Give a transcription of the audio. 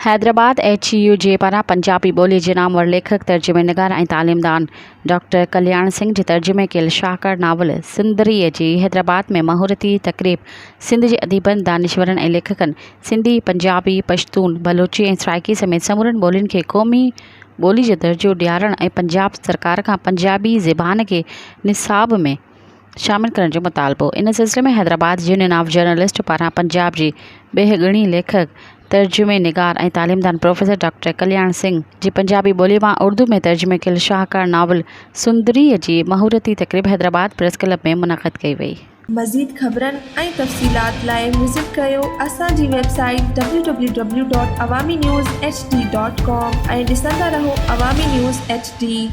Hyderabad HU जे पारां पंजाबी ॿोली जे नामवर लेखक तर्जुमेनिगार ऐं तालीमदान डॉक्टर कल्याण सिंह जे तर्जुमे कयल शाहकार नावल सुंदरीअ जी हैदराबाद में महूरती तक़रीब सिंध जे अदीबनि, दानिशवरनि ऐं लेखकनि सिंधी, पंजाबी, पश्तून, बलोची ऐं सराइकी समेत समूरनि ॿोलियुनि खे क़ौमी ॿोली जो दर्जो ॾियारण ऐं पंजाब सरकार खां पंजाबी ज़बान खे निसाब में शामिल करण जो मुतालबो। इन सिलसिले में हैदराबाद यूनियन ऑफ जर्नलिस्ट पारां पंजाब जी बेहगणी लेखक तर्जुमेनिगार ऐं तालीमदान प्रोफेसर डॉक्टर कल्याण सिंह जी पंजाबी ॿोली मां उर्दू में तर्जुमे कयल शाहकार नावल सुंदरीअ जी महूरती तक़रीब हैदराबाद प्रेस क्लब में मुनक़द कई वई। मज़ीद ख़बरनि ऐं तफ़सीलात लाइ विज़िट कयो असांजी वेबसाइट www.awamiNewsHD.com ऐं ॾिसंदा रहो अवामी न्यूज़ HD।